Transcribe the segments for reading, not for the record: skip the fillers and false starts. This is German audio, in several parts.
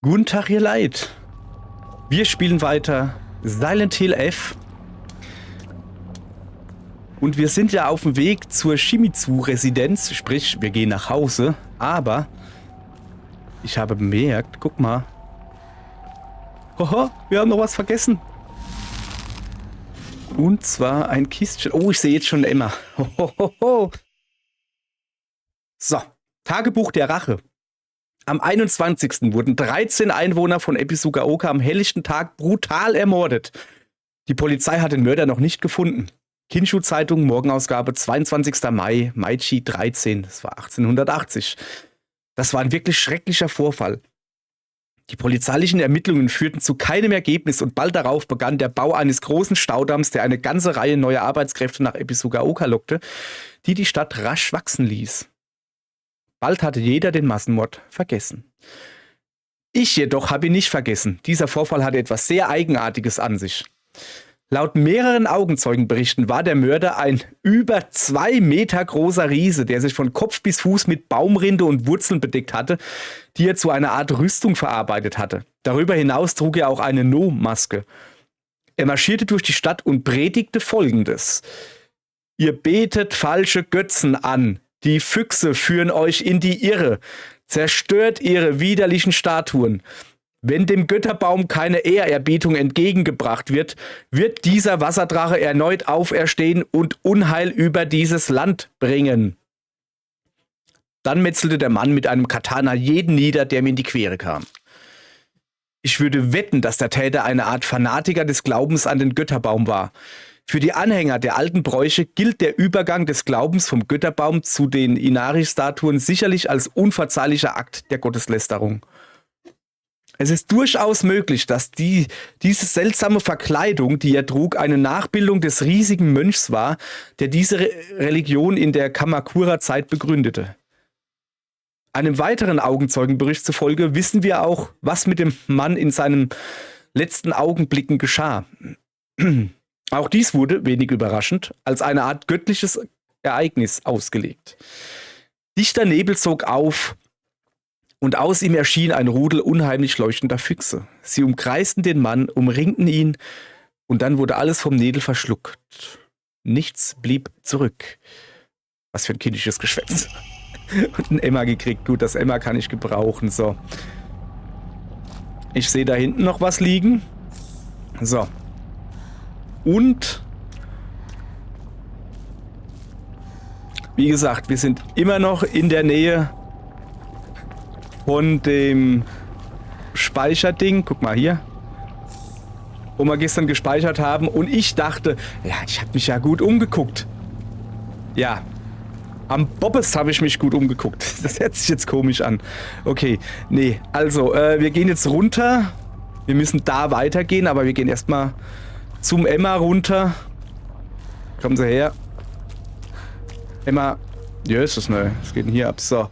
Guten Tag, ihr Leid. Wir spielen weiter Silent Hill F. Und wir sind ja auf dem Weg zur Shimizu-Residenz, sprich, wir gehen nach Hause. Aber ich habe bemerkt, guck mal. Hoho, wir haben noch was vergessen. Und zwar ein Kistchen. Oh, ich sehe jetzt schon Emma. Hohoho. So, Tagebuch der Rache. Am 21. wurden 13 Einwohner von Ebisugaoka am helllichten Tag brutal ermordet. Die Polizei hat den Mörder noch nicht gefunden. Kinshu-Zeitung, Morgenausgabe, 22. Mai, Maichi 13. Das war 1880. Das war ein wirklich schrecklicher Vorfall. Die polizeilichen Ermittlungen führten zu keinem Ergebnis und bald darauf begann der Bau eines großen Staudamms, der eine ganze Reihe neuer Arbeitskräfte nach Ebisugaoka lockte, die Stadt rasch wachsen ließ. Bald hatte jeder den Massenmord vergessen. Ich jedoch habe ihn nicht vergessen. Dieser Vorfall hatte etwas sehr Eigenartiges an sich. Laut mehreren Augenzeugenberichten war der Mörder ein über 2 Meter großer Riese, der sich von Kopf bis Fuß mit Baumrinde und Wurzeln bedeckt hatte, die er zu einer Art Rüstung verarbeitet hatte. Darüber hinaus trug er auch eine No-Maske. Er marschierte durch die Stadt und predigte Folgendes: Ihr betet falsche Götzen an. Die Füchse führen euch in die Irre. Zerstört ihre widerlichen Statuen. Wenn dem Götterbaum keine Ehrerbietung entgegengebracht wird, wird dieser Wasserdrache erneut auferstehen und Unheil über dieses Land bringen. Dann metzelte der Mann mit einem Katana jeden nieder, der ihm in die Quere kam. Ich würde wetten, dass der Täter eine Art Fanatiker des Glaubens an den Götterbaum war. Für die Anhänger der alten Bräuche gilt der Übergang des Glaubens vom Götterbaum zu den Inari-Statuen sicherlich als unverzeihlicher Akt der Gotteslästerung. Es ist durchaus möglich, dass diese seltsame Verkleidung, die er trug, eine Nachbildung des riesigen Mönchs war, der diese Religion in der Kamakura-Zeit begründete. Einem weiteren Augenzeugenbericht zufolge wissen wir auch, was mit dem Mann in seinen letzten Augenblicken geschah. Auch dies wurde, wenig überraschend, als eine Art göttliches Ereignis ausgelegt. Dichter Nebel zog auf und aus ihm erschien ein Rudel unheimlich leuchtender Füchse. Sie umkreisten den Mann, umringten ihn und dann wurde alles vom Nebel verschluckt. Nichts blieb zurück. Was für ein kindisches Geschwätz. Und ein Emma gekriegt. Gut, das Emma kann ich gebrauchen. So. Ich sehe da hinten noch was liegen. So. Und wie gesagt, wir sind immer noch in der Nähe von dem Speicherding. Guck mal hier. Wo wir gestern gespeichert haben. Und ich dachte, ja, ich habe mich ja gut umgeguckt. Ja. Am Bobbes habe ich mich gut umgeguckt. Das hört sich jetzt komisch an. Okay, nee. Also, wir gehen jetzt runter. Wir müssen da weitergehen, aber wir gehen erstmal zum Emma runter. Kommen Sie her. Emma. Ja, ist das neu. Was geht denn hier ab? So.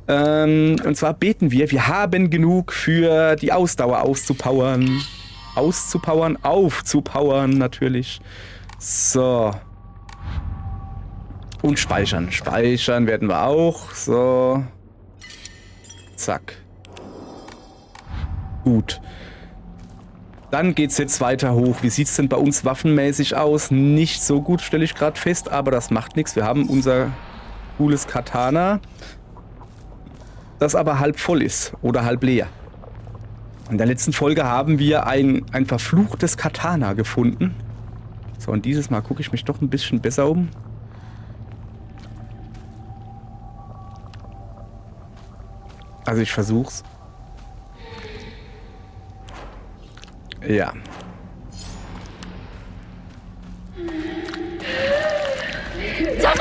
Und zwar beten wir. Wir haben genug für die Ausdauer auszupowern. Aufzupowern natürlich. So. Und speichern. Speichern werden wir auch. So. Zack. Gut. Dann geht's jetzt weiter hoch. Wie sieht's denn bei uns waffenmäßig aus? Nicht so gut, stelle ich gerade fest, aber das macht nichts. Wir haben unser cooles Katana, das aber halb voll ist oder halb leer. In der letzten Folge haben wir ein verfluchtes Katana gefunden. So, und dieses Mal gucke ich mich doch ein bisschen besser um. Also ich versuch's. Ja. Ich hab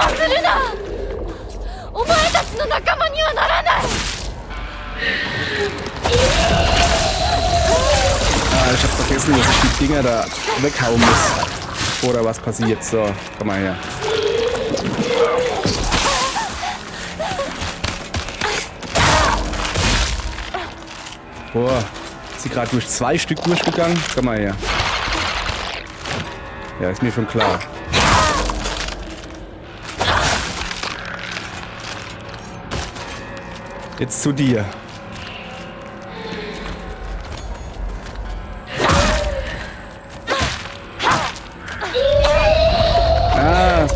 vergessen, dass ich die Dinger da weghauen muss. Oder was passiert? So, komm mal her. Boah. Ist sie gerade durch 2 Stück durchgegangen? Komm mal her. Ja, ist mir schon klar. Jetzt zu dir.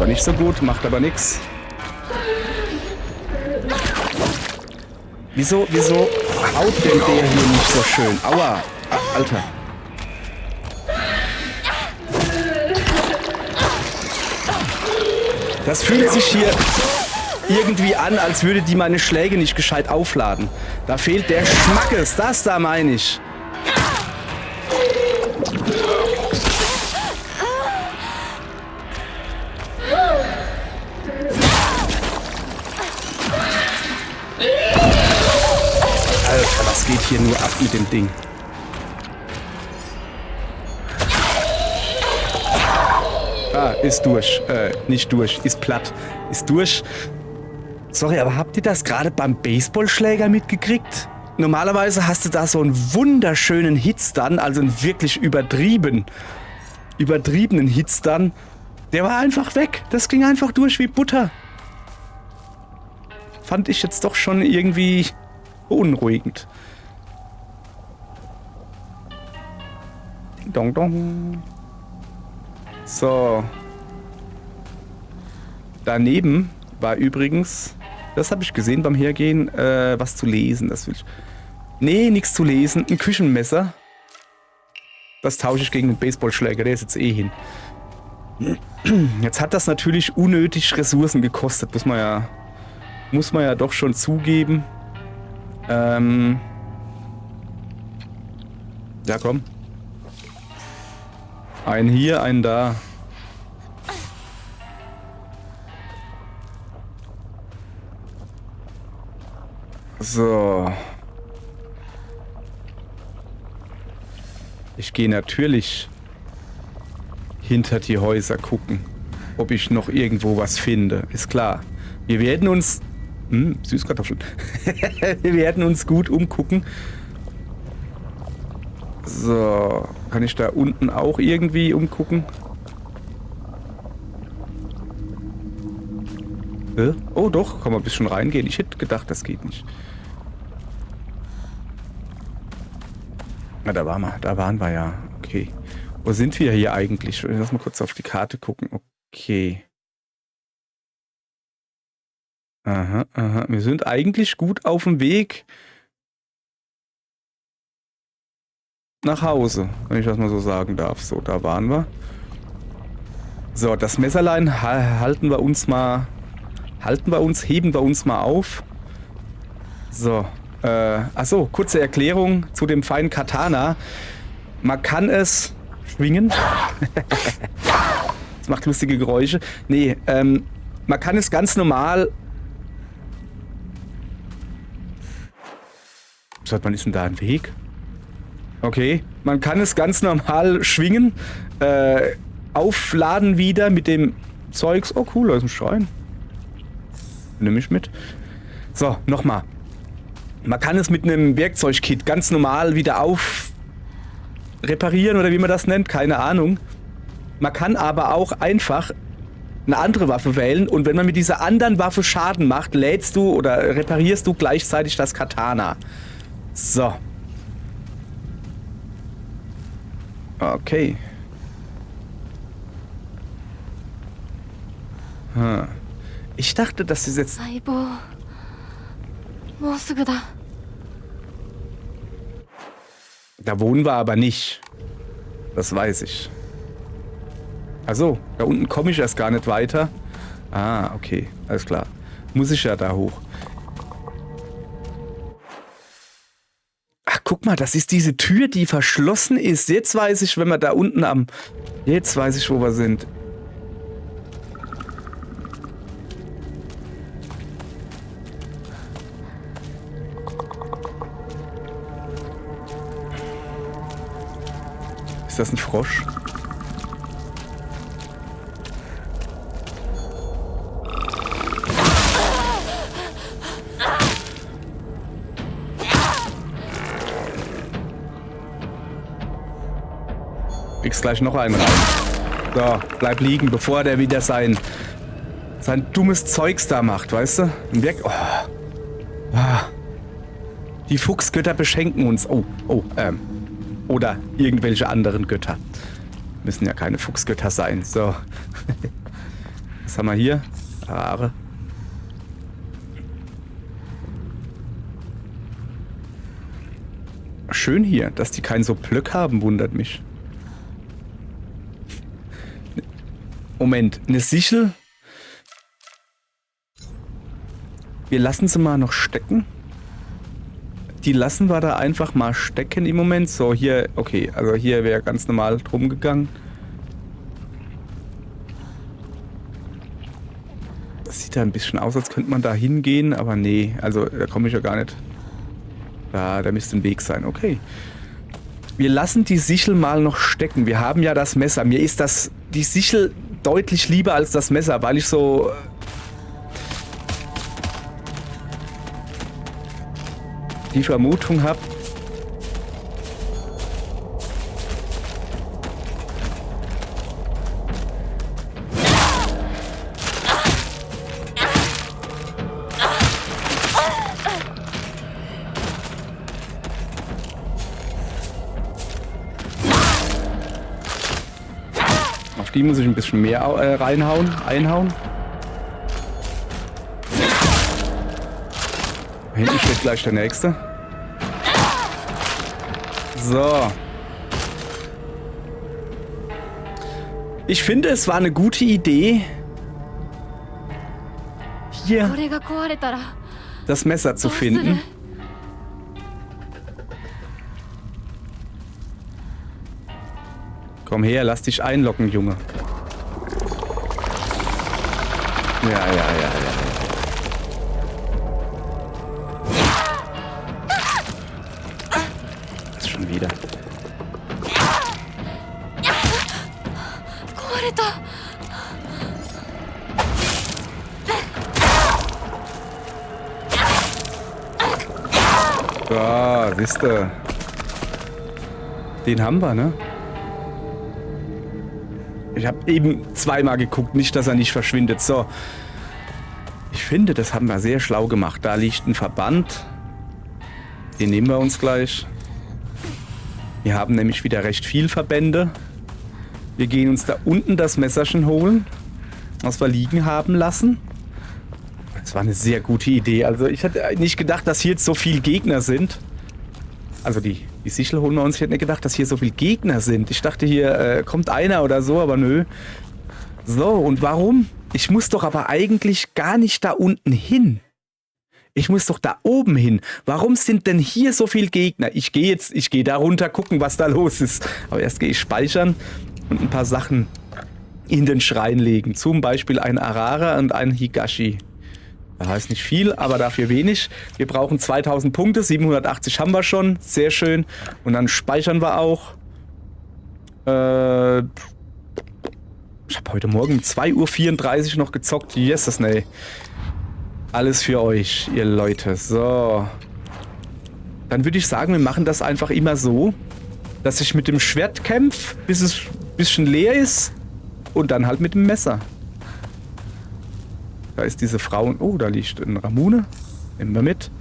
Zwar nicht so gut, macht aber nichts. Wieso haut denn der hier nicht so schön? Aua, Alter. Das fühlt sich hier irgendwie an, als würde die meine Schläge nicht gescheit aufladen. Da fehlt der Schmackes, das da meine ich. Alter, was geht hier nur ab mit dem Ding? Ah, ist durch. Nicht durch, ist platt. Ist durch. Sorry, aber habt ihr das gerade beim Baseballschläger mitgekriegt? Normalerweise hast du da so einen wunderschönen Hitstun, also einen wirklich übertriebenen Hitstun. Der war einfach weg. Das ging einfach durch wie Butter. Fand ich jetzt doch schon irgendwie beunruhigend. Ding dong dong. So. Daneben war übrigens, das habe ich gesehen beim Hergehen, was zu lesen. Das will ich. Nee, nichts zu lesen. Ein Küchenmesser. Das tausche ich gegen den Baseballschläger, der ist jetzt eh hin. Jetzt hat das natürlich unnötig Ressourcen gekostet, muss man ja doch schon zugeben. Ja, komm. Einen hier, einen da. So. Ich gehe natürlich hinter die Häuser gucken, ob ich noch irgendwo was finde. Ist klar. Wir werden uns... Süßkartoffeln. Wir werden uns gut umgucken. So. Kann ich da unten auch irgendwie umgucken? Oh doch, kann man ein bisschen reingehen. Ich hätte gedacht, das geht nicht. Na, da waren wir ja. Okay. Wo sind wir hier eigentlich? Lass mal kurz auf die Karte gucken. Okay. Aha, aha. Wir sind eigentlich gut auf dem Weg nach Hause, wenn ich das mal so sagen darf. So, da waren wir. So, das Messerlein heben wir uns mal auf. So, achso, kurze Erklärung zu dem feinen Katana. Man kann es schwingen. Das macht lustige Geräusche. Nee, man kann es ganz normal... Seit wann ist denn da ein Weg? Okay, man kann es ganz normal schwingen, aufladen wieder mit dem Zeugs. Oh cool, da ist ein Schrein. Nimm ich mit. So, nochmal. Man kann es mit einem Werkzeugkit ganz normal wieder reparieren oder wie man das nennt, keine Ahnung. Man kann aber auch einfach eine andere Waffe wählen und wenn man mit dieser anderen Waffe Schaden macht, lädst du oder reparierst du gleichzeitig das Katana. So. Okay. Ich dachte, das ist jetzt... Da wohnen wir aber nicht. Das weiß ich. Achso, da unten komme ich erst gar nicht weiter. Ah, okay. Alles klar. Muss ich ja da hoch. Ach, guck mal, das ist diese Tür, die verschlossen ist. Jetzt weiß ich, wenn wir da unten am... Jetzt weiß ich, wo wir sind. Ist das ein Frosch? Kriegst gleich noch einen rein. So, bleib liegen, bevor der wieder sein dummes Zeugs da macht, weißt du? Oh. Ah. Die Fuchsgötter beschenken uns. Oder irgendwelche anderen Götter. Müssen ja keine Fuchsgötter sein. So. Was haben wir hier? Haare. Schön hier, dass die keinen so Plöck haben, wundert mich. Moment, eine Sichel. Wir lassen sie mal noch stecken. Die lassen wir da einfach mal stecken im Moment. So, hier, okay, also hier wäre ganz normal drum gegangen. Das sieht ja ein bisschen aus, als könnte man da hingehen, aber nee, also da komme ich ja gar nicht. Da müsste ein Weg sein, okay. Wir lassen die Sichel mal noch stecken. Wir haben ja das Messer. Mir ist die Sichel deutlich lieber als das Messer, weil ich so... die Vermutung habe, auf die muss ich ein bisschen mehr einhauen. Hinten steht gleich der nächste. So. Ich finde, es war eine gute Idee, hier das Messer zu finden. Komm her, lass dich einloggen, Junge. Ja. Das schon wieder. So, siehste. Den haben wir, ne? Ich habe eben zweimal geguckt, nicht, dass er nicht verschwindet. So. Ich finde, das haben wir sehr schlau gemacht. Da liegt ein Verband. Den nehmen wir uns gleich. Wir haben nämlich wieder recht viel Verbände. Wir gehen uns da unten das Messerchen holen, was wir liegen haben lassen. Das war eine sehr gute Idee. Also ich hatte nicht gedacht, dass hier jetzt so viele Gegner sind. Also die Sichel holen wir uns. Ich hätte nicht gedacht, dass hier so viele Gegner sind. Ich dachte, hier kommt einer oder so, aber nö. So, und warum? Ich muss doch aber eigentlich gar nicht da unten hin. Ich muss doch da oben hin. Warum sind denn hier so viele Gegner? Ich gehe da runter gucken, was da los ist. Aber erst gehe ich speichern und ein paar Sachen in den Schrein legen. Zum Beispiel ein Arara und ein Higashi. Das heißt nicht viel, aber dafür wenig. Wir brauchen 2000 Punkte, 780 haben wir schon. Sehr schön. Und dann speichern wir auch. Ich habe heute Morgen um 2:34 Uhr noch gezockt. Yes, nee. Alles für euch, ihr Leute. So. Dann würde ich sagen, wir machen das einfach immer so, dass ich mit dem Schwert kämpfe, bis es ein bisschen leer ist. Und dann halt mit dem Messer. Da ist diese Frau. Oh, da liegt ein Ramune. Nehmen wir mit.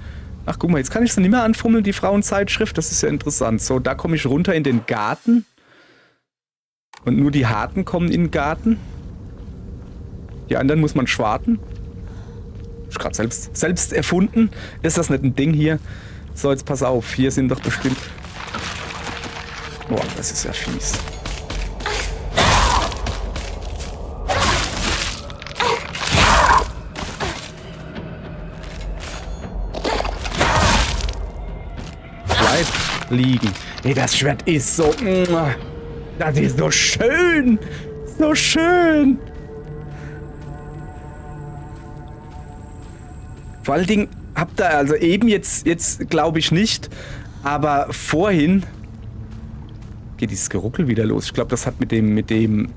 Ach, guck mal, jetzt kann ich sie nicht mehr anfummeln, die Frauenzeitschrift. Das ist ja interessant. So, da komme ich runter in den Garten. Und nur die Harten kommen in den Garten. Die anderen muss man schwarten. Ist gerade selbst erfunden. Ist das nicht ein Ding hier? So, jetzt pass auf. Hier sind doch bestimmt... Boah, das ist ja fies. Bleib liegen. Ey, das Schwert ist so... Das ist so schön. So schön. Vor allen Dingen habt ihr, also eben jetzt glaube ich nicht, aber vorhin geht dieses Geruckel wieder los. Ich glaube, das hat mit den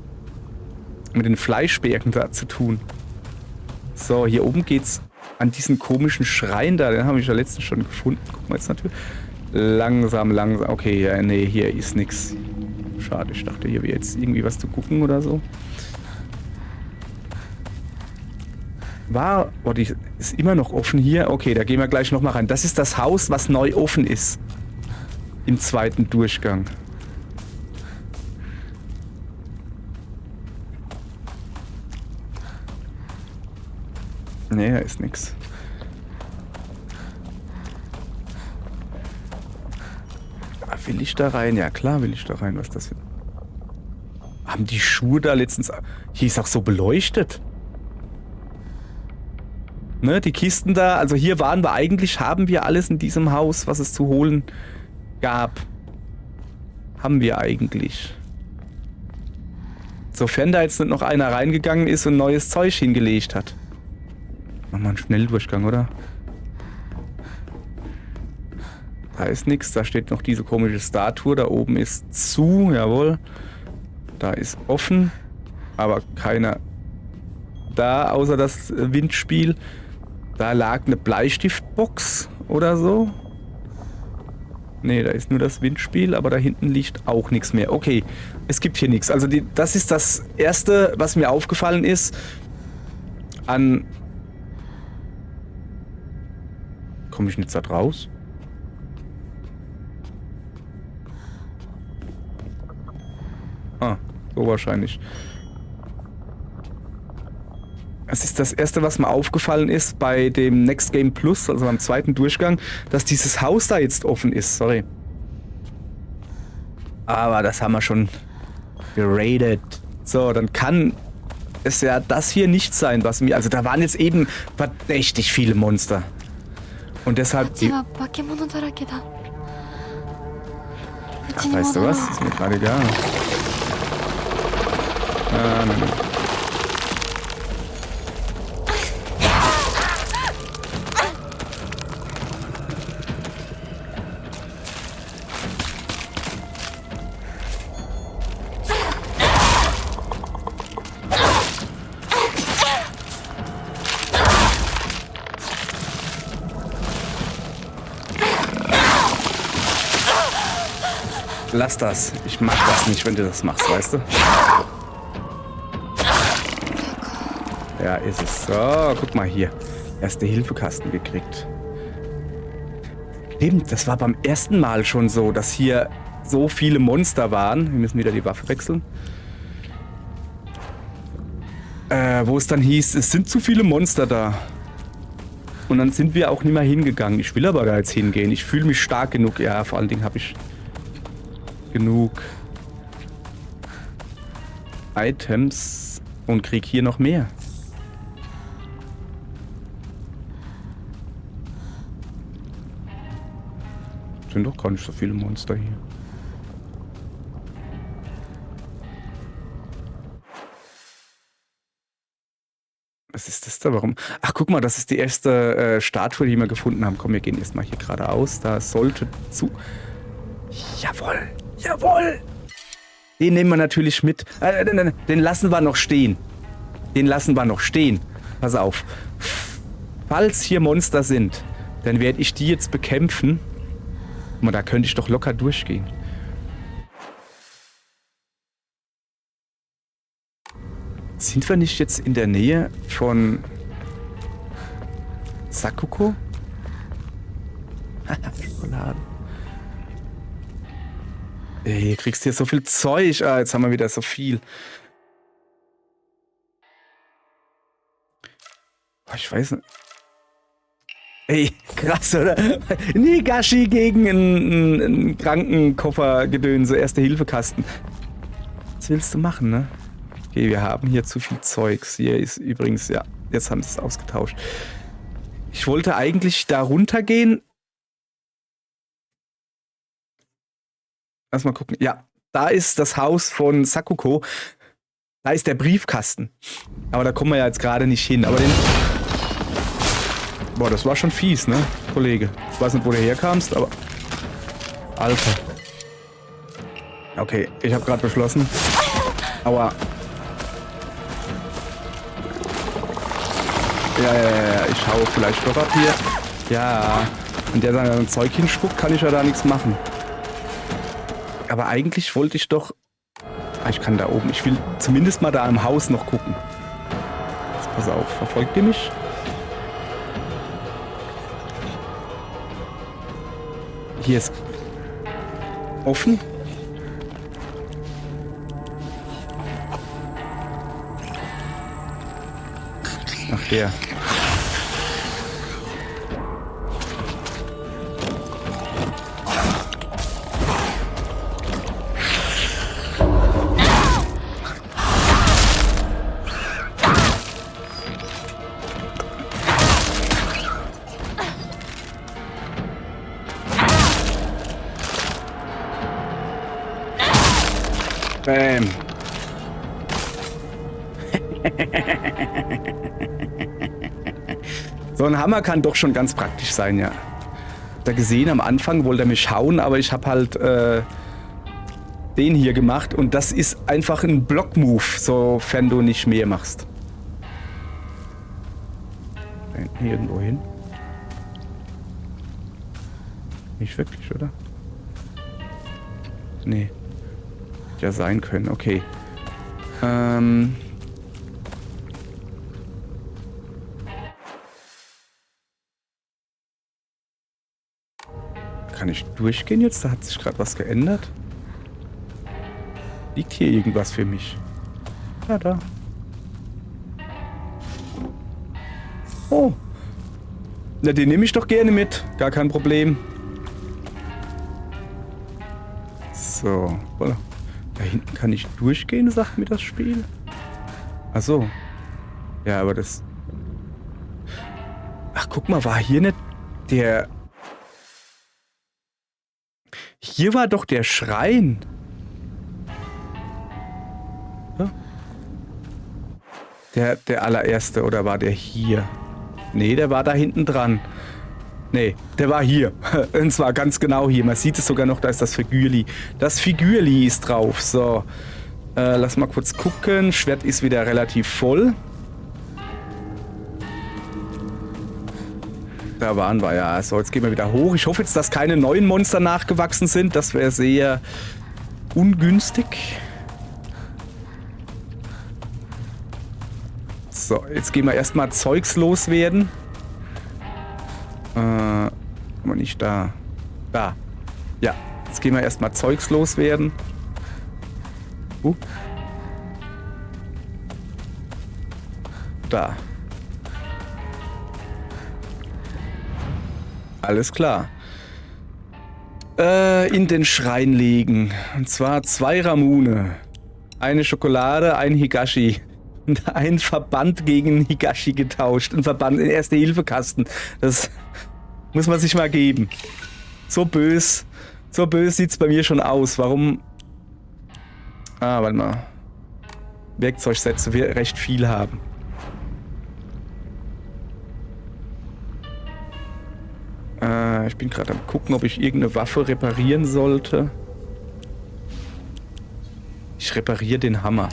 Fleischbergen da zu tun. So, hier oben geht's an diesen komischen Schrein da, den habe ich ja letztens schon gefunden. Guck mal jetzt natürlich. Langsam. Okay, ja, nee, hier ist nix. Schade, ich dachte, hier wäre jetzt irgendwie was zu gucken oder so. Die ist immer noch offen hier. Okay, da gehen wir gleich nochmal rein. Das ist das Haus, was neu offen ist. Im zweiten Durchgang. Nee, da ist nix. Aber will ich da rein? Ja klar will ich da rein. Was ist das für... Haben die Schuhe da letztens... Hier ist auch so beleuchtet. Ne, die Kisten da, also hier waren wir eigentlich, haben wir alles in diesem Haus, was es zu holen gab. Haben wir eigentlich. Sofern da jetzt nicht noch einer reingegangen ist und neues Zeug hingelegt hat. Machen wir einen Schnelldurchgang, oder? Da ist nichts, da steht noch diese komische Statue, da oben ist zu, jawohl. Da ist offen, aber keiner da, außer das Windspiel. Da lag eine Bleistiftbox oder so. Nee, da ist nur das Windspiel, aber da hinten liegt auch nichts mehr. Okay, es gibt hier nichts. Also das ist das Erste, was mir aufgefallen ist. Komme ich jetzt da raus? Ah, so wahrscheinlich. Es ist das Erste, was mir aufgefallen ist bei dem Next Game Plus, also beim zweiten Durchgang, dass dieses Haus da jetzt offen ist. Sorry. Aber das haben wir schon geradet. So, dann kann es ja das hier nicht sein, was mir... Also da waren jetzt eben verdächtig viele Monster. Und deshalb... Ach, weißt du was? Ist mir gerade egal. Nein. Lass das. Ich mag das nicht, wenn du das machst, weißt du? Ja, ist es. So, guck mal hier. Erste-Hilfe-Kasten gekriegt. Stimmt, das war beim ersten Mal schon so, dass hier so viele Monster waren. Wir müssen wieder die Waffe wechseln. Wo es dann hieß, es sind zu viele Monster da. Und dann sind wir auch nicht mehr hingegangen. Ich will aber da jetzt hingehen. Ich fühle mich stark genug. Ja, vor allen Dingen habe ich genug Items und krieg hier noch mehr. Sind doch gar nicht so viele Monster hier. Was ist das da? Warum? Ach, guck mal, das ist die erste Statue, die wir gefunden haben. Komm, wir gehen erstmal hier geradeaus. Da sollte zu... Jawohl. Jawohl! Den nehmen wir natürlich mit. Den lassen wir noch stehen. Den lassen wir noch stehen. Pass auf. Falls hier Monster sind, dann werde ich die jetzt bekämpfen. Guck mal, da könnte ich doch locker durchgehen. Sind wir nicht jetzt in der Nähe von Sakuko? Schokolade. Ey, hier kriegst du hier so viel Zeug. Ah, jetzt haben wir wieder so viel. Oh, ich weiß nicht. Ey, krass, oder? Nagashi gegen einen Krankenkoffergedönse, Erste-Hilfe-Kasten. Was willst du machen, ne? Okay, wir haben hier zu viel Zeugs. Hier ist übrigens, ja, jetzt haben sie es ausgetauscht. Ich wollte eigentlich da runtergehen. Lass mal gucken. Ja, da ist das Haus von Sakuko. Da ist der Briefkasten. Aber da kommen wir ja jetzt gerade nicht hin. Aber den... Boah, das war schon fies, ne, Kollege? Ich weiß nicht, wo du herkamst, aber... Alter. Okay, ich habe gerade beschlossen. Aua. Ja, ich hau vielleicht doch ab hier. Ja, wenn der sein Zeug hinspuckt, kann ich ja da nichts machen. Aber eigentlich wollte ich doch... Ah, ich kann da oben. Ich will zumindest mal da im Haus noch gucken. Jetzt pass auf, verfolgt ihr mich? Hier ist offen. Ach, der. Bäm. So ein Hammer kann doch schon ganz praktisch sein, ja. Habt ihr gesehen, am Anfang wollte er mich hauen, aber ich habe halt den hier gemacht und das ist einfach ein Block-Move, sofern du nicht mehr machst. Da hinten irgendwo hin. Nicht wirklich, oder? Nee. Hätte ja sein können, okay. Kann ich durchgehen jetzt? Da hat sich gerade was geändert. Liegt hier irgendwas für mich? Ja, da. Oh. Na, den nehme ich doch gerne mit. Gar kein Problem. So. Voilà. Da hinten kann ich durchgehen, sagt mir das Spiel. Ach so. Ja, aber das... Ach, guck mal, war hier nicht der... Hier war doch der Schrein. Der allererste, oder war der hier? Nee, der war da hinten dran. Nee, der war hier. Und zwar ganz genau hier. Man sieht es sogar noch, da ist das Figürli. Das Figürli ist drauf. So. Lass mal kurz gucken. Schwert ist wieder relativ voll. Da waren wir ja. So, jetzt gehen wir wieder hoch. Ich hoffe jetzt, dass keine neuen Monster nachgewachsen sind. Das wäre sehr ungünstig. So, jetzt gehen wir erstmal Zeugs loswerden. Aber nicht da. Da. Ja, jetzt gehen wir erstmal Zeugs loswerden. Da. Alles klar. In den Schrein legen. Und zwar 2 Ramune. Eine Schokolade, ein Higashi. Und ein Verband gegen Higashi getauscht. Ein Verband in Erste-Hilfe-Kasten. Das muss man sich mal geben. So böse sieht es bei mir schon aus. Warum? Ah, warte mal. Werkzeugsätze wir recht viel haben. Ich bin gerade am gucken, ob ich irgendeine Waffe reparieren sollte. Ich repariere den Hammer.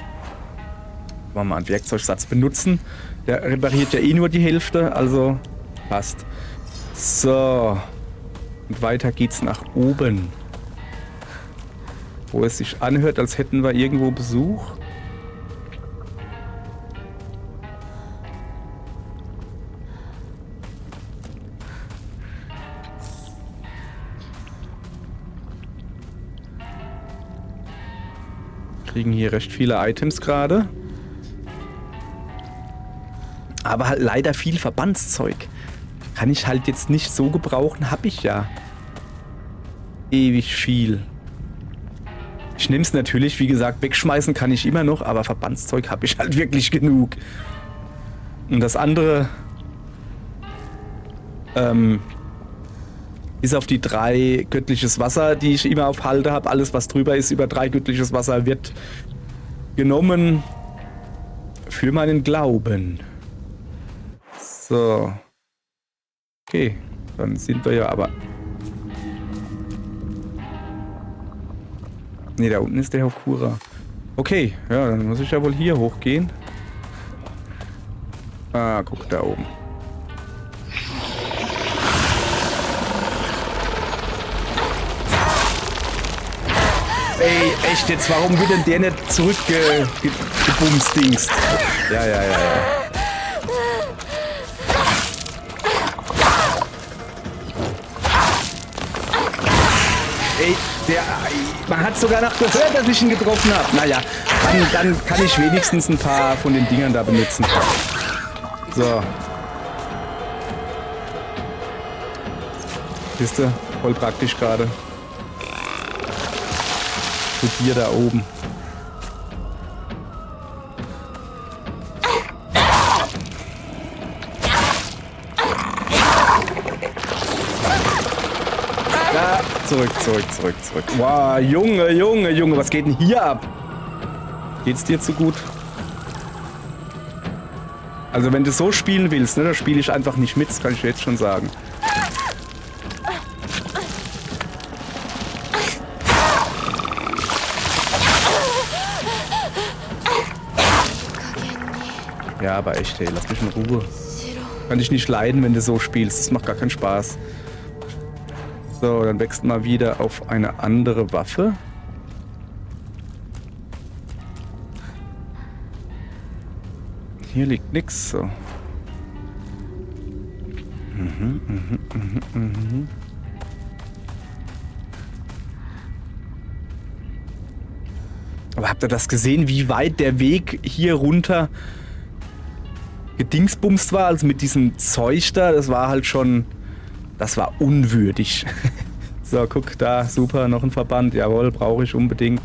Wollen wir mal einen Werkzeugsatz benutzen. Der repariert ja eh nur die Hälfte, also passt. So. Und weiter geht's nach oben. Wo es sich anhört, als hätten wir irgendwo Besuch. Kriegen hier recht viele Items gerade. Aber halt leider viel Verbandszeug. Kann ich halt jetzt nicht so gebrauchen, habe ich ja. Ewig viel. Ich nehme es natürlich, wie gesagt, wegschmeißen kann ich immer noch, aber Verbandszeug habe ich halt wirklich genug. Und das andere, bis auf die 3 göttliches Wasser, die ich immer auf Halde habe, alles was drüber ist, über 3 göttliches Wasser wird genommen für meinen Glauben. So. Okay, dann sind wir ja aber... Ne, da unten ist der Hokura. Okay, ja, dann muss ich ja wohl hier hochgehen. Ah, guck, da oben. Ey, echt jetzt, warum wird denn der nicht zurückgebumsdingst? Ja. Ey, man hat sogar noch gehört, dass ich ihn getroffen habe. Naja, dann kann ich wenigstens ein paar von den Dingern da benutzen. So. Siehst du, voll praktisch gerade. Zu dir da oben. Ja, zurück. Wow, Junge, was geht denn hier ab? Geht's dir zu gut? Also wenn du so spielen willst, ne, da spiele ich einfach nicht mit, das kann ich dir jetzt schon sagen. Ja, aber echt, ey, lass mich in Ruhe. Kann ich nicht leiden, wenn du so spielst. Das macht gar keinen Spaß. So, dann wechseln wir wieder auf eine andere Waffe. Hier liegt nix. So. Aber habt ihr das gesehen, wie weit der Weg hier runter gedingsbumst war? Also mit diesem Zeug da, das war halt schon... Das war unwürdig. So, guck da, super, noch ein Verband. Jawohl, brauche ich unbedingt.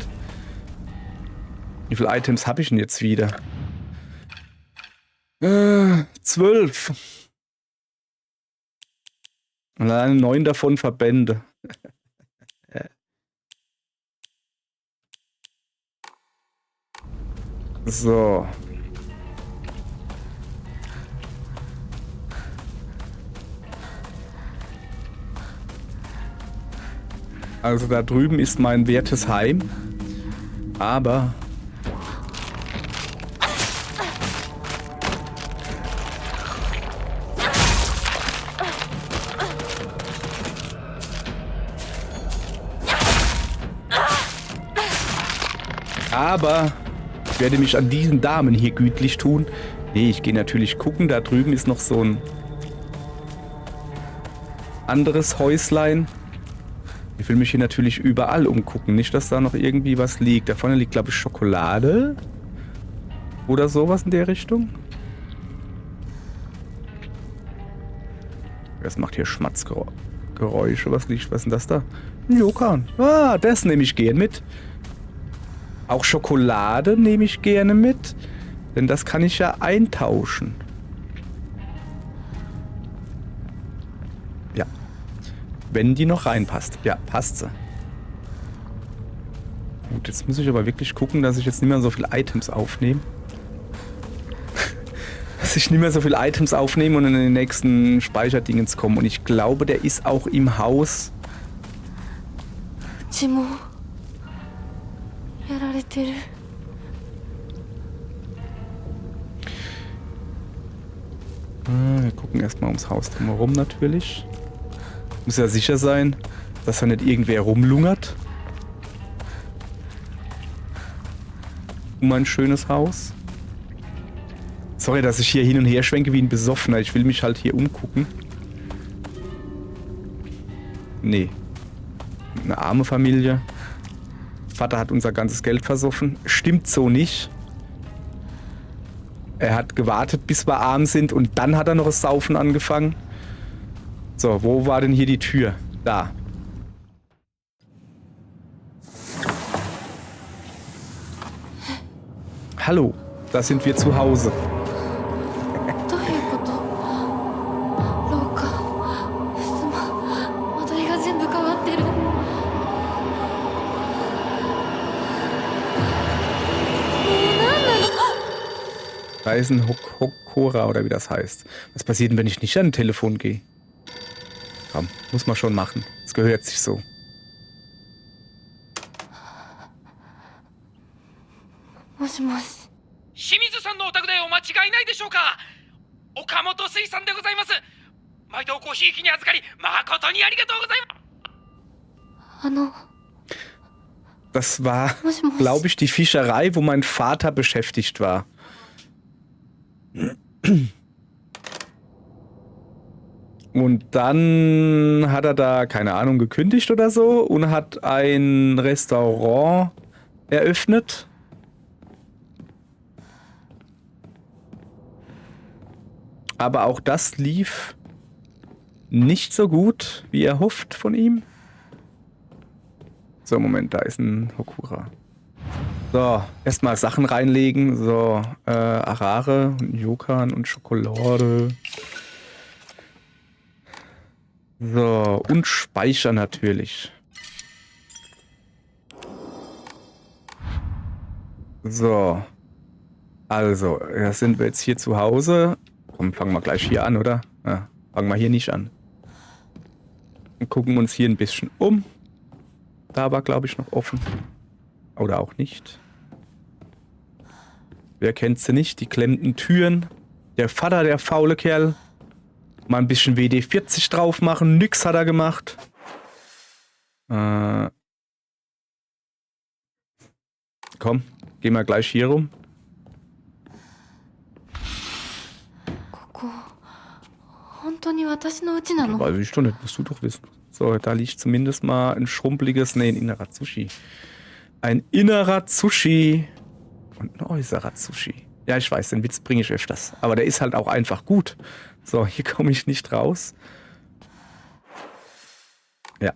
Wie viele Items habe ich denn jetzt wieder? 12. Und alleine 9 davon Verbände. So. Also da drüben ist mein wertes Heim. Aber... ich werde mich an diesen Damen hier gütlich tun. Nee, ich gehe natürlich gucken. Da drüben ist noch so ein anderes Häuslein. Ich will mich hier natürlich überall umgucken. Nicht, dass da noch irgendwie was liegt. Da vorne liegt, glaube ich, Schokolade. Oder sowas in der Richtung. Das macht hier Schmatzgeräusche. Was ist denn das da? Ein Jokan. Ah, das nehme ich gern mit. Auch Schokolade nehme ich gerne mit. Denn das kann ich ja eintauschen. Ja. Wenn die noch reinpasst. Ja, passt sie. Gut, jetzt muss ich aber wirklich gucken, dass ich jetzt nicht mehr so viele Items aufnehme. Dass ich nicht mehr so viele Items aufnehme und in den nächsten Speicherdingens komme. Und ich glaube, der ist auch im Haus. Jimo. Wir gucken erstmal ums Haus drumherum natürlich. Muss ja sicher sein, dass da nicht irgendwer rumlungert. Um ein schönes Haus. Sorry, dass ich hier hin und her schwenke wie ein Besoffener. Ich will mich halt hier umgucken. Nee. Eine arme Familie. Vater hat unser ganzes Geld versoffen. Stimmt so nicht. Er hat gewartet, bis wir arm sind und dann hat er noch das Saufen angefangen. So, wo war denn hier die Tür? Da. Hallo, da sind wir zu Hause. Reisen Hokora oder wie das heißt. Was passiert denn, wenn ich nicht an ein Telefon gehe? Komm, muss man schon machen. Es gehört sich so. Das war, glaube ich, die Fischerei, wo mein Vater beschäftigt war. Und dann hat er da, keine Ahnung, gekündigt oder so und hat ein Restaurant eröffnet. Aber auch das lief nicht so gut, wie erhofft von ihm. So, Moment, da ist ein Hokura. So, erstmal Sachen reinlegen. So, Arare, Yokan und Schokolade. So, und Speicher natürlich. So. Also, da sind wir jetzt hier zu Hause. Komm, fangen wir gleich hier an, oder? Ja, fangen wir hier nicht an. Und gucken uns hier ein bisschen um. Da war, glaube ich, noch offen. Oder auch nicht. Wer kennt sie nicht? Die klemmenden Türen. Der Vater, der faule Kerl. Mal ein bisschen WD-40 drauf machen. Nix hat er gemacht. Komm, gehen wir gleich hier rum. Weiß ich doch nicht, musst du doch wissen. So, da liegt zumindest mal ein schrumpeliges, nee, ein innerer Tsushi. Ein innerer Tsushi und ein äußerer Tsushi. Ja, ich weiß, den Witz bringe ich öfters. Aber der ist halt auch einfach gut. So, hier komme ich nicht raus. Ja.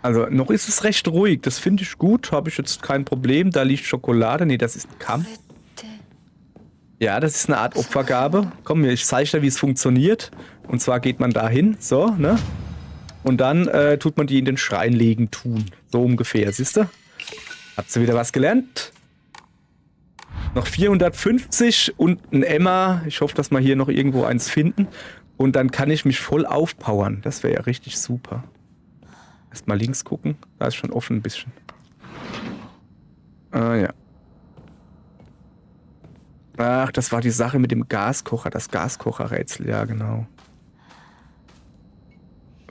Also, noch ist es recht ruhig. Das finde ich gut. Habe ich jetzt kein Problem. Da liegt Schokolade. Nee, das ist ein Kamm. Ja, das ist eine Art Opfergabe. Komm, ich zeige dir, wie es funktioniert. Und zwar geht man da hin, so, ne? Und dann tut man die in den Schrein legen tun. So ungefähr, siehst du? Habt ihr wieder was gelernt? Noch 450 und ein Emma. Ich hoffe, dass wir hier noch irgendwo eins finden. Und dann kann ich mich voll aufpowern. Das wäre ja richtig super. Erstmal links gucken. Da ist schon offen ein bisschen. Ah, ja. Ach, das war die Sache mit dem Gaskocher. Das Gaskocherrätsel, ja, genau.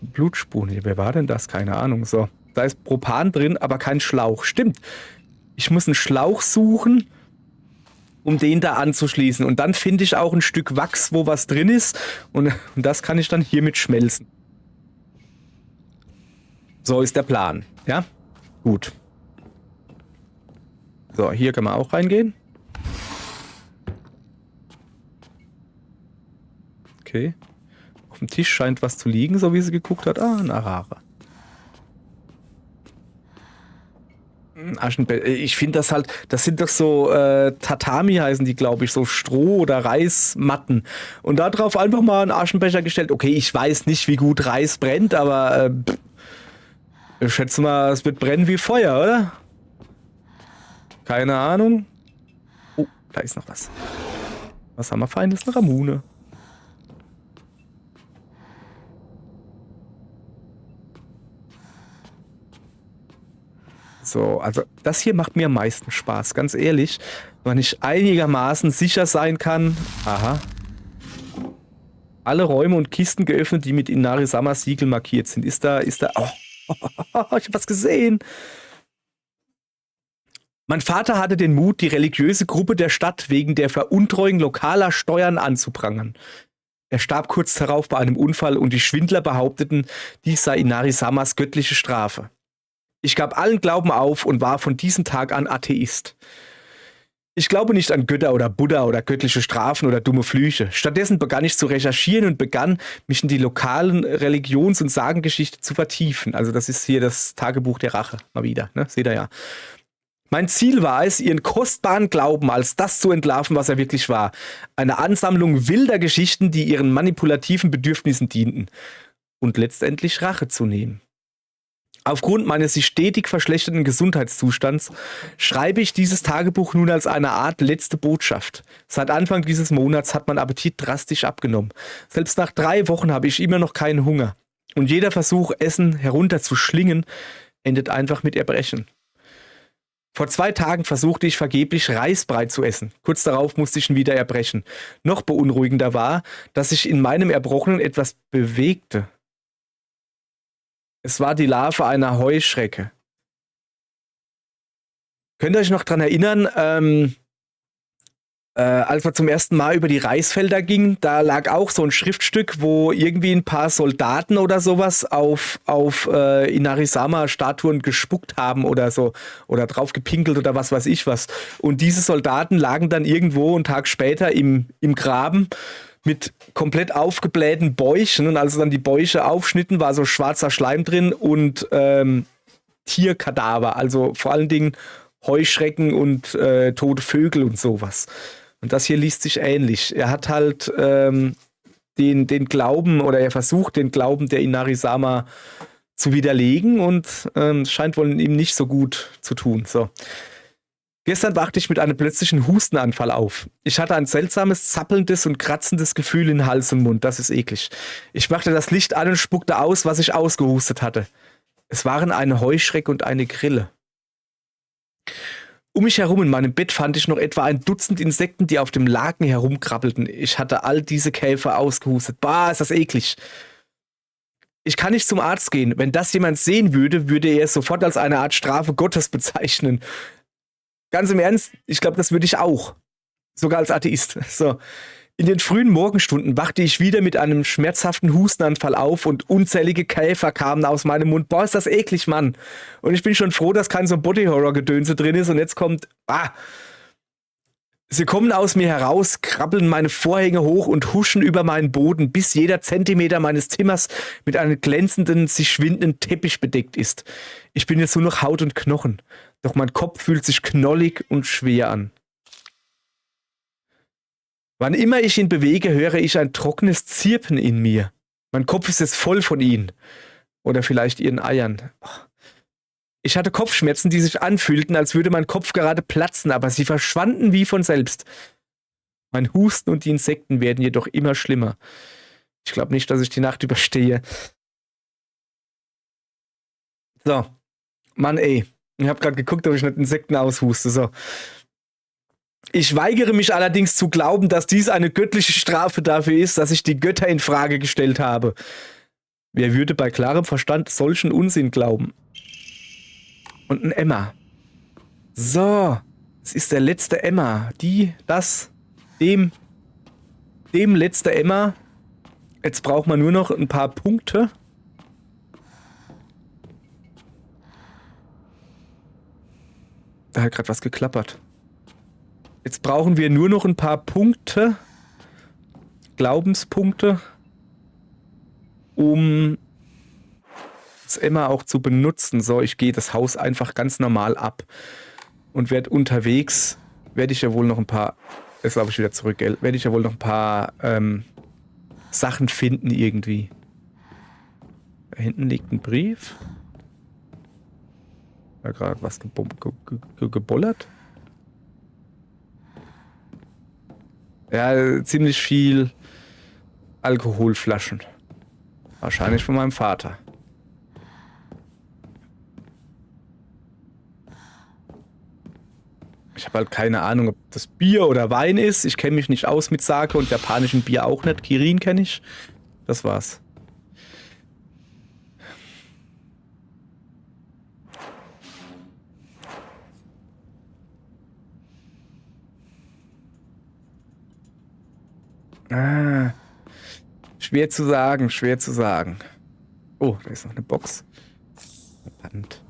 Blutspuren. Wer war denn das? Keine Ahnung. So. Da ist Propan drin, aber kein Schlauch. Stimmt. Ich muss einen Schlauch suchen, um den da anzuschließen. Und dann finde ich auch ein Stück Wachs, wo was drin ist. Und das kann ich dann hiermit schmelzen. So ist der Plan. Ja? Gut. So, hier kann man auch reingehen. Okay. Auf dem Tisch scheint was zu liegen, so wie sie geguckt hat. Ah, ein Arare. Aschenbecher. Ich finde das halt, das sind doch so Tatami heißen die, glaube ich, so Stroh- oder Reismatten. Und da drauf einfach mal einen Aschenbecher gestellt. Okay, ich weiß nicht, wie gut Reis brennt, aber ich schätze mal, es wird brennen wie Feuer, oder? Keine Ahnung. Oh, da ist noch was. Was haben wir Feines? Eine Ramune. So, also das hier macht mir am meisten Spaß, ganz ehrlich. Wenn ich einigermaßen sicher sein kann. Aha. Alle Räume und Kisten geöffnet, die mit Inari-samas Siegel markiert sind. Ist da. Oh, ich hab was gesehen. Mein Vater hatte den Mut, die religiöse Gruppe der Stadt wegen der Veruntreuung lokaler Steuern anzuprangern. Er starb kurz darauf bei einem Unfall und die Schwindler behaupteten, dies sei Inari-samas göttliche Strafe. Ich gab allen Glauben auf und war von diesem Tag an Atheist. Ich glaube nicht an Götter oder Buddha oder göttliche Strafen oder dumme Flüche. Stattdessen begann ich zu recherchieren und begann, mich in die lokalen Religions- und Sagengeschichte zu vertiefen. Also das ist hier das Tagebuch der Rache, mal wieder, ne? Seht ihr ja. Mein Ziel war es, ihren kostbaren Glauben als das zu entlarven, was er wirklich war. Eine Ansammlung wilder Geschichten, die ihren manipulativen Bedürfnissen dienten. Und letztendlich Rache zu nehmen. Aufgrund meines sich stetig verschlechternden Gesundheitszustands schreibe ich dieses Tagebuch nun als eine Art letzte Botschaft. Seit Anfang dieses Monats hat mein Appetit drastisch abgenommen. Selbst nach 3 Wochen habe ich immer noch keinen Hunger. Und jeder Versuch, Essen herunterzuschlingen, endet einfach mit Erbrechen. Vor 2 Tagen versuchte ich vergeblich Reisbrei zu essen. Kurz darauf musste ich ihn wieder erbrechen. Noch beunruhigender war, dass sich in meinem Erbrochenen etwas bewegte. Es war die Larve einer Heuschrecke. Könnt ihr euch noch dran erinnern, als wir zum ersten Mal über die Reisfelder gingen, da lag auch so ein Schriftstück, wo irgendwie ein paar Soldaten oder sowas auf Inari-sama-Statuen gespuckt haben oder so. Oder drauf gepinkelt oder was weiß ich was. Und diese Soldaten lagen dann irgendwo einen Tag später im Graben mit komplett aufgeblähten Bäuchen. Und als dann die Bäuche aufschnitten, war so schwarzer Schleim drin und Tierkadaver. Also vor allen Dingen Heuschrecken und tote Vögel und sowas. Und das hier liest sich ähnlich. Er hat halt den Glauben, oder er versucht, den Glauben der Inari-sama zu widerlegen und scheint wohl ihm nicht so gut zu tun. So. Gestern wachte ich mit einem plötzlichen Hustenanfall auf. Ich hatte ein seltsames, zappelndes und kratzendes Gefühl in Hals und Mund. Das ist eklig. Ich machte das Licht an und spuckte aus, was ich ausgehustet hatte. Es waren eine Heuschrecke und eine Grille. Um mich herum in meinem Bett fand ich noch etwa ein Dutzend Insekten, die auf dem Laken herumkrabbelten. Ich hatte all diese Käfer ausgehustet. Bah, ist das eklig. Ich kann nicht zum Arzt gehen. Wenn das jemand sehen würde, würde er es sofort als eine Art Strafe Gottes bezeichnen. Ganz im Ernst, ich glaube, das würde ich auch. Sogar als Atheist. So. In den frühen Morgenstunden wachte ich wieder mit einem schmerzhaften Hustenanfall auf und unzählige Käfer kamen aus meinem Mund. Boah, ist das eklig, Mann. Und ich bin schon froh, dass kein so Body-Horror-Gedönse drin ist. Und jetzt kommt... Sie kommen aus mir heraus, krabbeln meine Vorhänge hoch und huschen über meinen Boden, bis jeder Zentimeter meines Zimmers mit einem glänzenden, sich schwindenden Teppich bedeckt ist. Ich bin jetzt nur noch Haut und Knochen. Doch mein Kopf fühlt sich knollig und schwer an. Wann immer ich ihn bewege, höre ich ein trockenes Zirpen in mir. Mein Kopf ist jetzt voll von ihnen. Oder vielleicht ihren Eiern. Ich hatte Kopfschmerzen, die sich anfühlten, als würde mein Kopf gerade platzen, aber sie verschwanden wie von selbst. Mein Husten und die Insekten werden jedoch immer schlimmer. Ich glaube nicht, dass ich die Nacht überstehe. So. Mann, ey. Ich habe gerade geguckt, ob ich nicht Insekten aushuste. So. Ich weigere mich allerdings zu glauben, dass dies eine göttliche Strafe dafür ist, dass ich die Götter in Frage gestellt habe. Wer würde bei klarem Verstand solchen Unsinn glauben? Und ein Emma. So. Es ist der letzte Emma. Dem letzte Emma. Jetzt braucht man nur noch ein paar Punkte. Da hat gerade was geklappert. Jetzt brauchen wir nur noch ein paar Punkte. Glaubenspunkte. Um das Emma auch zu benutzen. So, ich gehe das Haus einfach ganz normal ab. Und werde unterwegs, werde ich ja wohl noch ein paar, jetzt laufe ich wieder zurück, gell? Werde ich ja wohl noch ein paar Sachen finden irgendwie. Da hinten liegt ein Brief. Da gerade was gebollert. Ja, ziemlich viel Alkoholflaschen. Wahrscheinlich von meinem Vater. Ich habe halt keine Ahnung, ob das Bier oder Wein ist. Ich kenne mich nicht aus mit Sake und japanischem Bier auch nicht. Kirin kenne ich. Das war's. Schwer zu sagen, schwer zu sagen. Oh, da ist noch eine Box. Verband.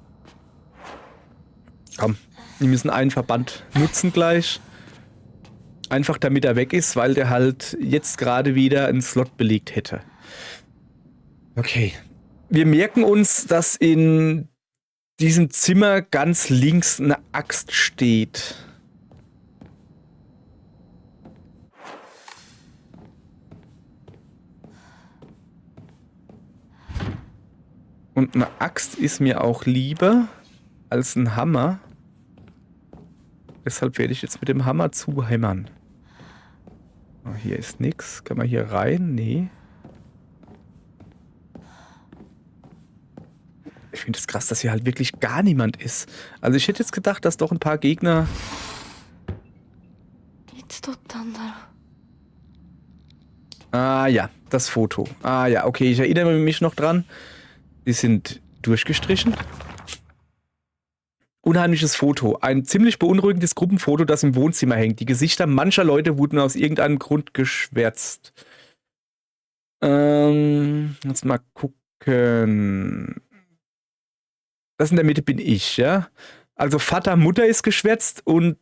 Komm, wir müssen einen Verband nutzen gleich. Einfach damit er weg ist, weil der halt jetzt gerade wieder einen Slot belegt hätte. Okay. Wir merken uns, dass in diesem Zimmer ganz links eine Axt steht. Und eine Axt ist mir auch lieber als ein Hammer. Deshalb werde ich jetzt mit dem Hammer zuhämmern. Oh, hier ist nix. Kann man hier rein? Nee. Ich finde es krass, dass hier halt wirklich gar niemand ist. Also ich hätte jetzt gedacht, dass doch ein paar Gegner... Ah ja, das Foto. Ah ja, okay, ich erinnere mich noch dran. Die sind durchgestrichen. Unheimliches Foto. Ein ziemlich beunruhigendes Gruppenfoto, das im Wohnzimmer hängt. Die Gesichter mancher Leute wurden aus irgendeinem Grund geschwärzt. Jetzt mal gucken. Das in der Mitte bin ich, ja? Also Vater, Mutter ist geschwärzt und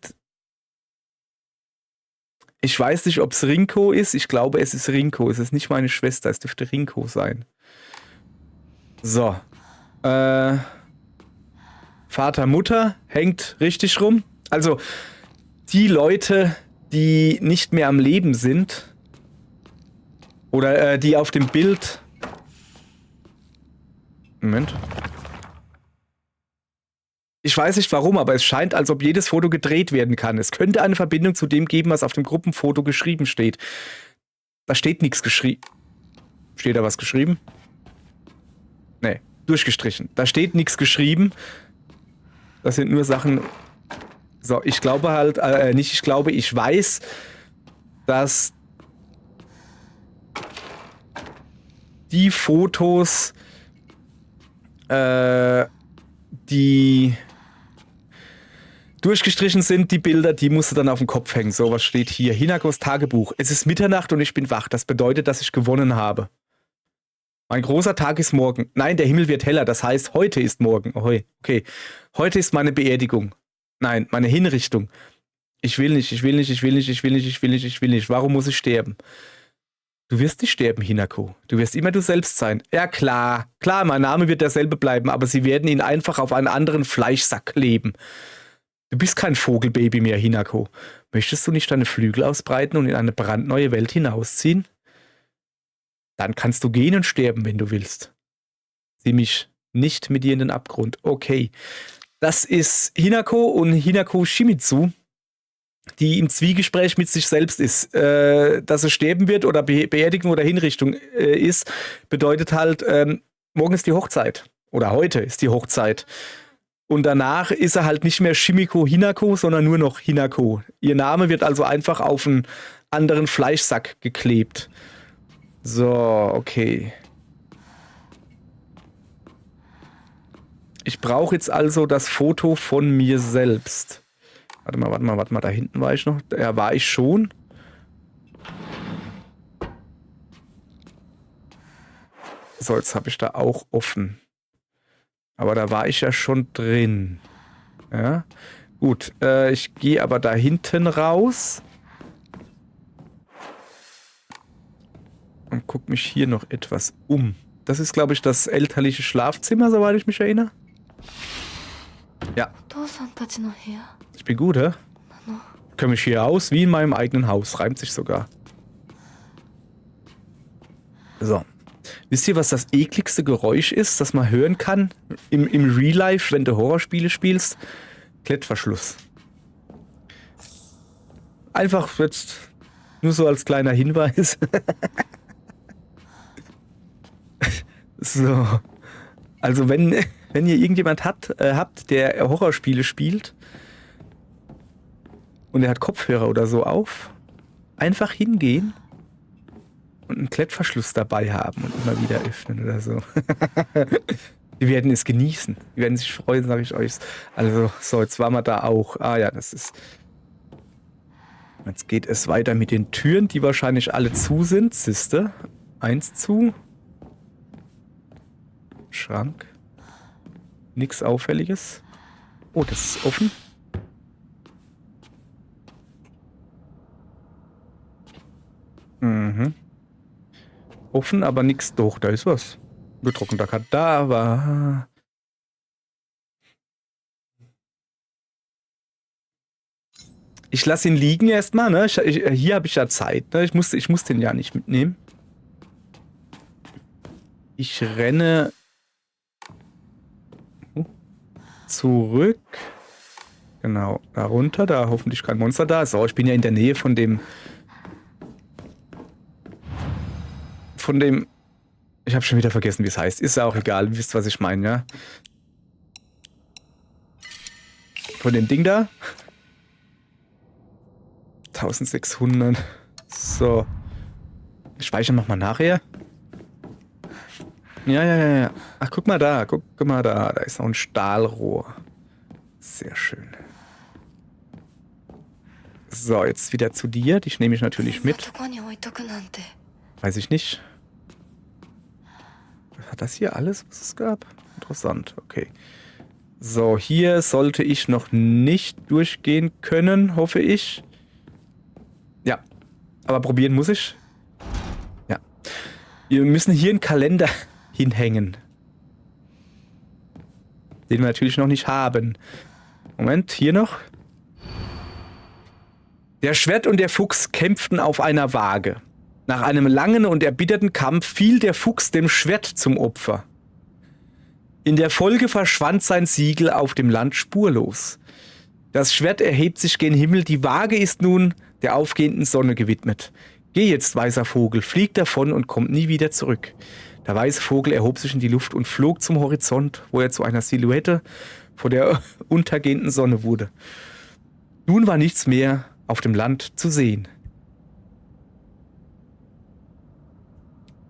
ich weiß nicht, ob es Rinko ist. Ich glaube, es ist Rinko. Es ist nicht meine Schwester. Es dürfte Rinko sein. So. Vater, Mutter hängt richtig rum. Also die Leute, die nicht mehr am Leben sind oder die auf dem Bild... Moment. Ich weiß nicht warum, aber es scheint, als ob jedes Foto gedreht werden kann. Es könnte eine Verbindung zu dem geben, was auf dem Gruppenfoto geschrieben steht. Da steht nichts geschrieben. Steht da was geschrieben? Nee, durchgestrichen. Da steht nichts geschrieben. Das sind nur Sachen... So, ich glaube halt, ich weiß, dass die Fotos, die durchgestrichen sind, die Bilder, die musst du dann auf den Kopf hängen. So, was steht hier? Hinakos Tagebuch. Es ist Mitternacht und ich bin wach. Das bedeutet, dass ich gewonnen habe. Mein großer Tag ist morgen. Nein, der Himmel wird heller. Das heißt, heute ist morgen. Okay. Heute ist meine Beerdigung. Nein, meine Hinrichtung. Ich will nicht. Warum muss ich sterben? Du wirst nicht sterben, Hinako. Du wirst immer du selbst sein. Ja, klar. Klar, mein Name wird derselbe bleiben, aber sie werden ihn einfach auf einen anderen Fleischsack kleben. Du bist kein Vogelbaby mehr, Hinako. Möchtest du nicht deine Flügel ausbreiten und in eine brandneue Welt hinausziehen? Dann kannst du gehen und sterben, wenn du willst. Sieh mich nicht mit dir in den Abgrund. Okay. Das ist Hinako und Hinako Shimizu, die im Zwiegespräch mit sich selbst ist. Dass sie sterben wird oder Beerdigung oder Hinrichtung ist, bedeutet halt, morgen ist die Hochzeit. Oder heute ist die Hochzeit. Und danach ist er halt nicht mehr Shimiko Hinako, sondern nur noch Hinako. Ihr Name wird also einfach auf einen anderen Fleischsack geklebt. So, okay. Ich brauche jetzt also das Foto von mir selbst. Warte mal, da hinten war ich noch. Ja, war ich schon. So, jetzt habe ich da auch offen. Aber da war ich ja schon drin. Ja, gut. Ich gehe aber da hinten raus. Und gucke mich hier noch etwas um. Das ist, glaube ich, das elterliche Schlafzimmer, soweit ich mich erinnere. Ja. Ich bin gut, hä? Ich komme mich hier aus wie in meinem eigenen Haus. Reimt sich sogar. So. Wisst ihr, was das ekligste Geräusch ist, das man hören kann im Real Life, wenn du Horrorspiele spielst? Klettverschluss. Einfach jetzt nur so als kleiner Hinweis. So. Also wenn ihr irgendjemand habt, der Horrorspiele spielt und er hat Kopfhörer oder so auf, einfach hingehen und einen Klettverschluss dabei haben und immer wieder öffnen oder so. Die werden es genießen. Die werden sich freuen, sage ich euch. Also, so, jetzt waren wir da auch. Ah ja, das ist... Jetzt geht es weiter mit den Türen, die wahrscheinlich alle zu sind. Siehste? 1 zu. Schrank. Nichts Auffälliges. Oh, das ist offen. Mhm. Offen, aber nichts. Doch, da ist was. Getrockneter Kadaver. Ich lasse ihn liegen erstmal, ne? Hier habe ich ja Zeit, ne? Ich muss den ja nicht mitnehmen. Ich renne zurück. Genau, da runter, da hoffentlich kein Monster da ist. So, ich bin ja in der Nähe von dem... Ich habe schon wieder vergessen, wie es heißt. Ist ja auch egal, ihr wisst, was ich meine, ja? Von dem Ding da. 1600. So. Ich speichere nochmal nachher. Ja. Ach, guck mal da. Da ist noch ein Stahlrohr. Sehr schön. So, jetzt wieder zu dir. Dich nehme ich natürlich mit. Weiß ich nicht. Hat das hier alles, was es gab? Interessant, okay. So, hier sollte ich noch nicht durchgehen können, hoffe ich. Ja, aber probieren muss ich. Ja. Wir müssen hier einen Kalender hinhängen. Den wir natürlich noch nicht haben. Moment, hier noch. Der Schwert und der Fuchs kämpften auf einer Waage. Nach einem langen und erbitterten Kampf fiel der Fuchs dem Schwert zum Opfer. In der Folge verschwand sein Siegel auf dem Land spurlos. Das Schwert erhebt sich gen Himmel, die Waage ist nun der aufgehenden Sonne gewidmet. Geh jetzt, weißer Vogel, flieg davon und komm nie wieder zurück. Der weiße Vogel erhob sich in die Luft und flog zum Horizont, wo er zu einer Silhouette vor der untergehenden Sonne wurde. Nun war nichts mehr auf dem Land zu sehen.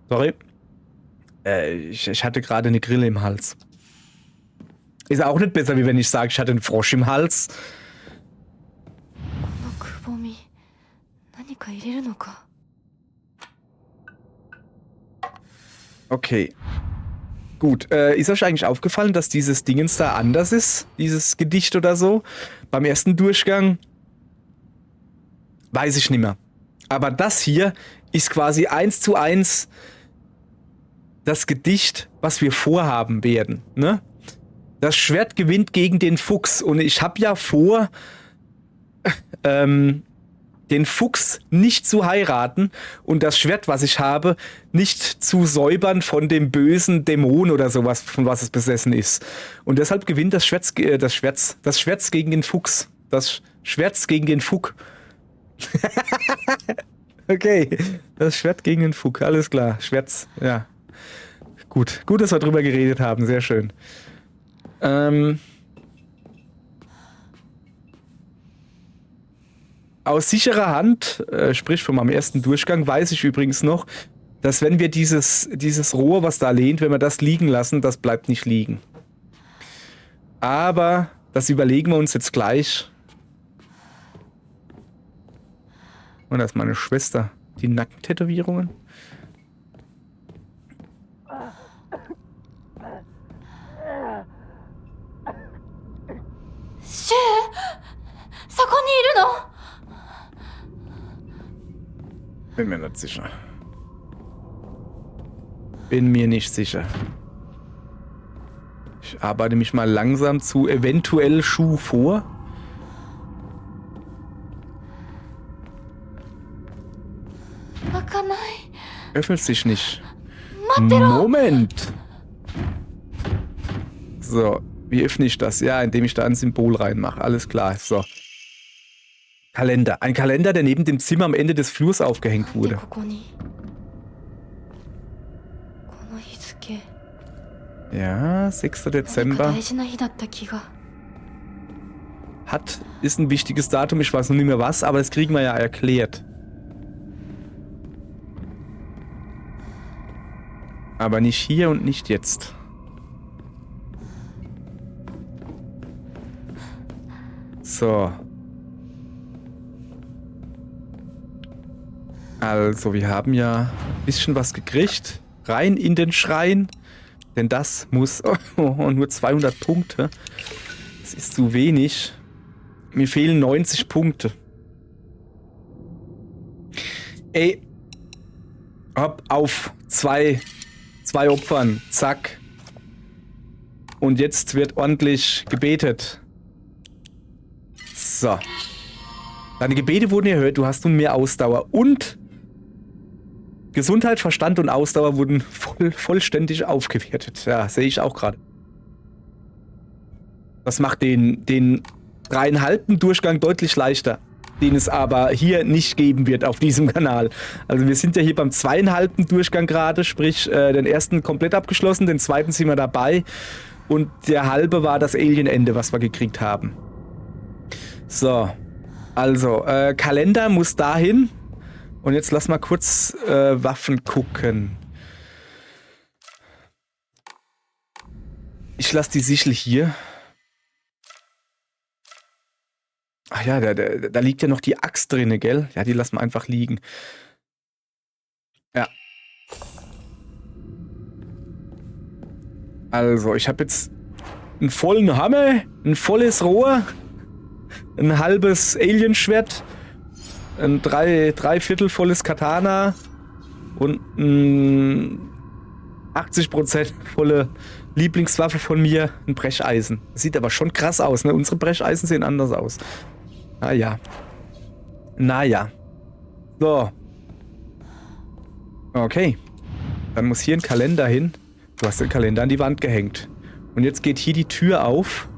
Sorry. Ich hatte gerade eine Grille im Hals. Ist auch nicht besser, wie wenn ich sage, ich hatte einen Frosch im Hals. Okay. Gut. Ist euch eigentlich aufgefallen, dass dieses Dingens da anders ist? Dieses Gedicht oder so? Beim ersten Durchgang? Weiß ich nicht mehr. Aber das hier ist quasi 1:1 das Gedicht, was wir vorhaben werden, ne? Das Schwert gewinnt gegen den Fuchs. Und ich habe ja vor, den Fuchs nicht zu heiraten und das Schwert, was ich habe, nicht zu säubern von dem bösen Dämon oder sowas, von was es besessen ist. Und deshalb gewinnt das Schwert gegen den Fuchs. Das Schwert gegen den Fuck. Okay, das Schwert gegen den Fuck, alles klar. Schwert, ja. Gut, dass wir drüber geredet haben, sehr schön. Aus sicherer Hand, sprich von meinem ersten Durchgang, weiß ich übrigens noch, dass wenn wir dieses Rohr, was da lehnt, wenn wir das liegen lassen, das bleibt nicht liegen. Aber das überlegen wir uns jetzt gleich. Und das ist meine Schwester. Die Nackentätowierungen. Bin mir nicht sicher. Bin mir nicht sicher. Ich arbeite mich mal langsam zu eventuell Schuh vor. Öffnet sich nicht. Moment! So, wie öffne ich das? Ja, indem ich da ein Symbol reinmache. Alles klar, so. Kalender. Ein Kalender, der neben dem Zimmer am Ende des Flurs aufgehängt wurde. Ja, 6. Dezember. Ist ein wichtiges Datum, ich weiß noch nicht mehr was, aber das kriegen wir ja erklärt. Aber nicht hier und nicht jetzt. So. Also, wir haben ja ein bisschen was gekriegt. Rein in den Schrein. Denn das muss... Oh, nur 200 Punkte. Das ist zu wenig. Mir fehlen 90 Punkte. Ey. Hopp, auf. Zwei Opfern. Zack. Und jetzt wird ordentlich gebetet. So. Deine Gebete wurden erhört. Du hast nun mehr Ausdauer. Und Gesundheit, Verstand und Ausdauer wurden vollständig aufgewertet. Ja, sehe ich auch gerade. Das macht den 3,5. Durchgang deutlich leichter, den es aber hier nicht geben wird auf diesem Kanal. Also wir sind ja hier beim 2,5. Durchgang gerade, sprich den ersten komplett abgeschlossen, den zweiten sind wir dabei und der halbe war das Alien-Ende, was wir gekriegt haben. So, also Kalender muss dahin. Und jetzt lass mal kurz Waffen gucken. Ich lasse die Sichel hier. Ach ja, da liegt ja noch die Axt drin, gell? Ja, die lassen wir einfach liegen. Ja. Also, ich habe jetzt einen vollen Hammer, ein volles Rohr, ein halbes Alienschwert, ein 3/4 volles Katana und ein 80% volle Lieblingswaffe von mir, ein Brecheisen. Das sieht aber schon krass aus, ne? Unsere Brecheisen sehen anders aus. Naja. So. Okay. Dann muss hier ein Kalender hin. Du hast den Kalender an die Wand gehängt. Und jetzt geht hier die Tür auf.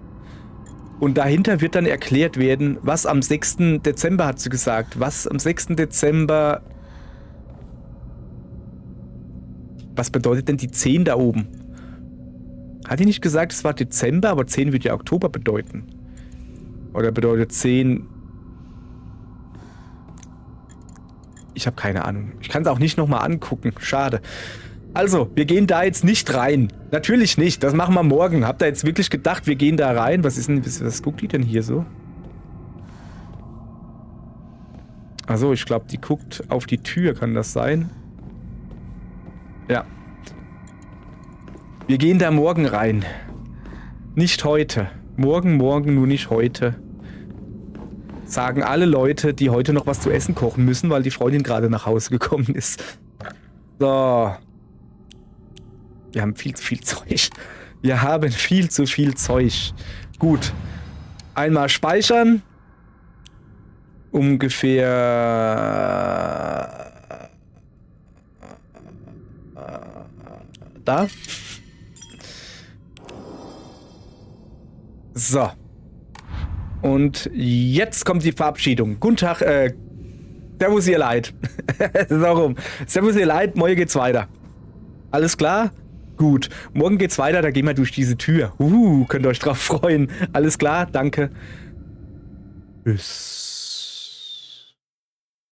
Und dahinter wird dann erklärt werden, was am 6. Dezember, hat sie gesagt. Was am 6. Dezember... Was bedeutet denn die 10 da oben? Hat die nicht gesagt, es war Dezember, aber 10 wird ja Oktober bedeuten. Oder bedeutet 10... Ich habe keine Ahnung. Ich kann es auch nicht nochmal angucken. Schade. Also, wir gehen da jetzt nicht rein. Natürlich nicht. Das machen wir morgen. Habt ihr jetzt wirklich gedacht, wir gehen da rein? Was ist denn... Was guckt die denn hier so? Achso, ich glaube, die guckt auf die Tür. Kann das sein? Ja. Wir gehen da morgen rein. Nicht heute. Morgen, nur nicht heute. Sagen alle Leute, die heute noch was zu essen kochen müssen, weil die Freundin gerade nach Hause gekommen ist. So. Wir haben viel zu viel Zeug. Wir haben viel zu viel Zeug. Gut. Einmal speichern. Ungefähr... Da. So. Und jetzt kommt die Verabschiedung. Guten Tag, Servus ihr Leid. So rum. Servus ihr Leid, morgen geht's weiter. Alles klar? Gut. Morgen geht's weiter, da gehen wir durch diese Tür. Könnt ihr euch drauf freuen. Alles klar, danke. Tschüss.